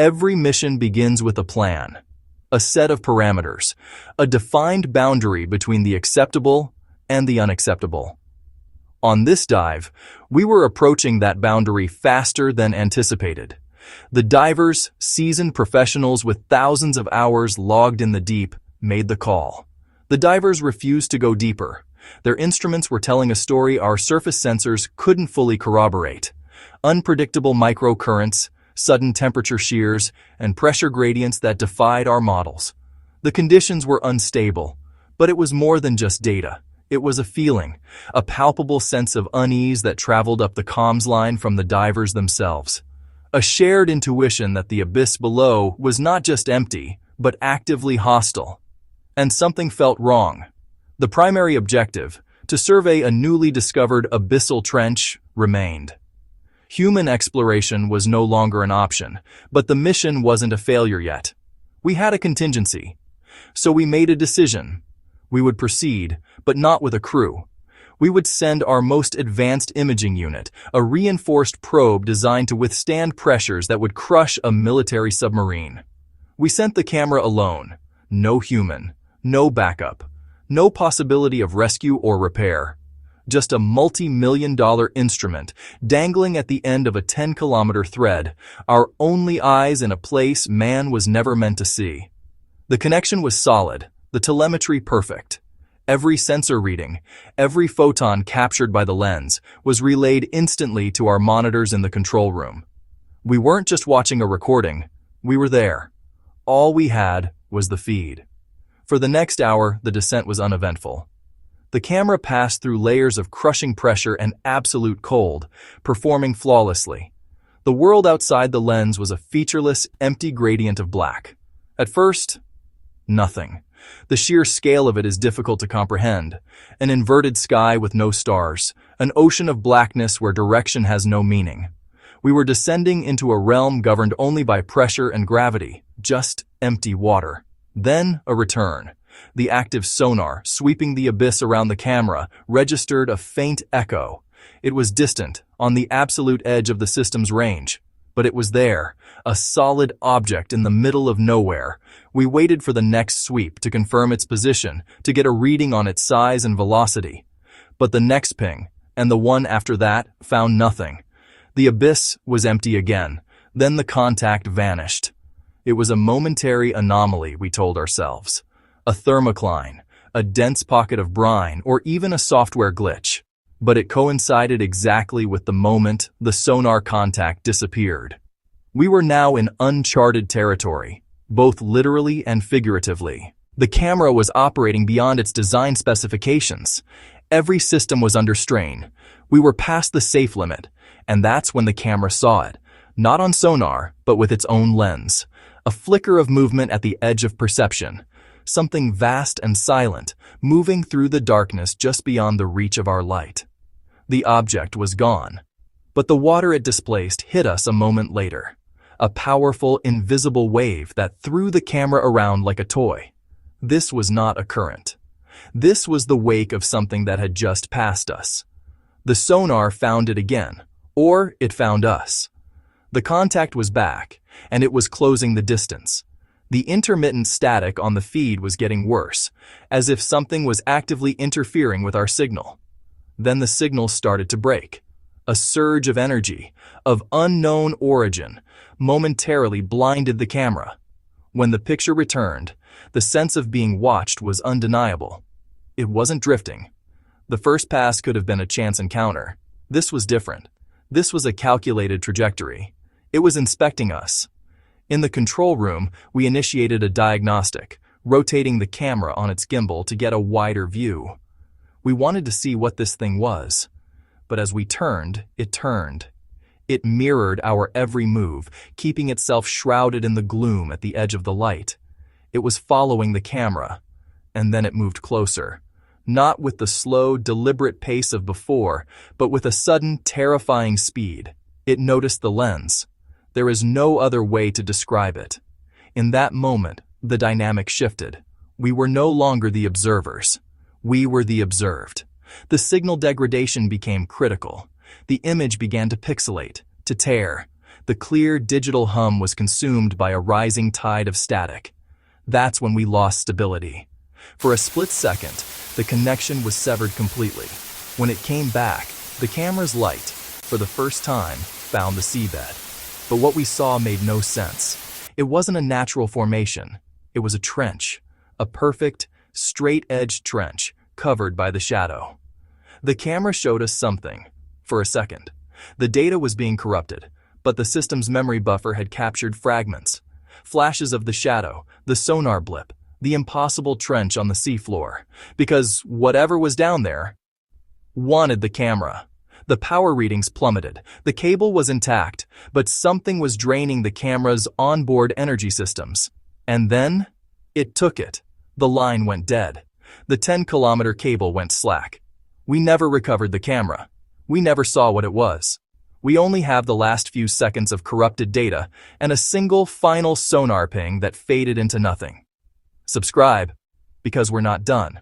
Every mission begins with a plan, a set of parameters, a defined boundary between the acceptable and the unacceptable. On this dive, we were approaching that boundary faster than anticipated. The divers, seasoned professionals with thousands of hours logged in the deep, made the call. The divers refused to go deeper. Their instruments were telling a story our surface sensors couldn't fully corroborate. Unpredictable microcurrents, sudden temperature shears, and pressure gradients that defied our models. The conditions were unstable, but it was more than just data. It was a feeling, a palpable sense of unease that traveled up the comms line from the divers themselves. A shared intuition that the abyss below was not just empty, but actively hostile. And something felt wrong. The primary objective, to survey a newly discovered abyssal trench, remained. Human exploration was no longer an option, but the mission wasn't a failure yet. We had a contingency. So we made a decision. We would proceed, but not with a crew. We would send our most advanced imaging unit, a reinforced probe designed to withstand pressures that would crush a military submarine. We sent the camera alone. No human, no backup, no possibility of rescue or repair. Just a multi-million-dollar instrument dangling at the end of a 10-kilometer thread, our only eyes in a place man was never meant to see. The connection was solid, the telemetry perfect. Every sensor reading, every photon captured by the lens, was relayed instantly to our monitors in the control room. We weren't just watching a recording, we were there. All we had was the feed. For the next hour, the descent was uneventful. The camera passed through layers of crushing pressure and absolute cold, performing flawlessly. The world outside the lens was a featureless, empty gradient of black. At first, nothing. The sheer scale of it is difficult to comprehend. An inverted sky with no stars, an ocean of blackness where direction has no meaning. We were descending into a realm governed only by pressure and gravity, just empty water. Then a return. The active sonar, sweeping the abyss around the camera, registered a faint echo. It was distant, on the absolute edge of the system's range. But it was there, a solid object in the middle of nowhere. We waited for the next sweep to confirm its position, to get a reading on its size and velocity. But the next ping, and the one after that, found nothing. The abyss was empty again. Then the contact vanished. It was a momentary anomaly, we told ourselves. A thermocline, a dense pocket of brine, or even a software glitch. But it coincided exactly with the moment the sonar contact disappeared. We were now in uncharted territory, both literally and figuratively. The camera was operating beyond its design specifications. Every system was under strain. We were past the safe limit, and that's when the camera saw it, not on sonar, but with its own lens. A flicker of movement at the edge of perception. Something vast and silent, moving through the darkness just beyond the reach of our light. The object was gone, but the water it displaced hit us a moment later. A powerful, invisible wave that threw the camera around like a toy. This was not a current. This was the wake of something that had just passed us. The sonar found it again, or it found us. The contact was back, and it was closing the distance. The intermittent static on the feed was getting worse, as if something was actively interfering with our signal. Then the signal started to break. A surge of energy, of unknown origin, momentarily blinded the camera. When the picture returned, the sense of being watched was undeniable. It wasn't drifting. The first pass could have been a chance encounter. This was different. This was a calculated trajectory. It was inspecting us. In the control room, we initiated a diagnostic, rotating the camera on its gimbal to get a wider view. We wanted to see what this thing was. But as we turned, it turned. It mirrored our every move, keeping itself shrouded in the gloom at the edge of the light. It was following the camera, and then it moved closer. Not with the slow, deliberate pace of before, but with a sudden, terrifying speed. It noticed the lens. There is no other way to describe it. In that moment, the dynamic shifted. We were no longer the observers. We were the observed. The signal degradation became critical. The image began to pixelate, to tear. The clear digital hum was consumed by a rising tide of static. That's when we lost stability. For a split second, the connection was severed completely. When it came back, the camera's light, for the first time, found the seabed. But what we saw made no sense. It wasn't a natural formation. It was a trench. A perfect, straight-edged trench, covered by the shadow. The camera showed us something. For a second. The data was being corrupted, but the system's memory buffer had captured fragments. Flashes of the shadow, the sonar blip, the impossible trench on the seafloor. Because whatever was down there wanted the camera. The power readings plummeted. The cable was intact, but something was draining the camera's onboard energy systems. And then, it took it. The line went dead. The 10-kilometer cable went slack. We never recovered the camera. We never saw what it was. We only have the last few seconds of corrupted data and a single final sonar ping that faded into nothing. Subscribe, because we're not done.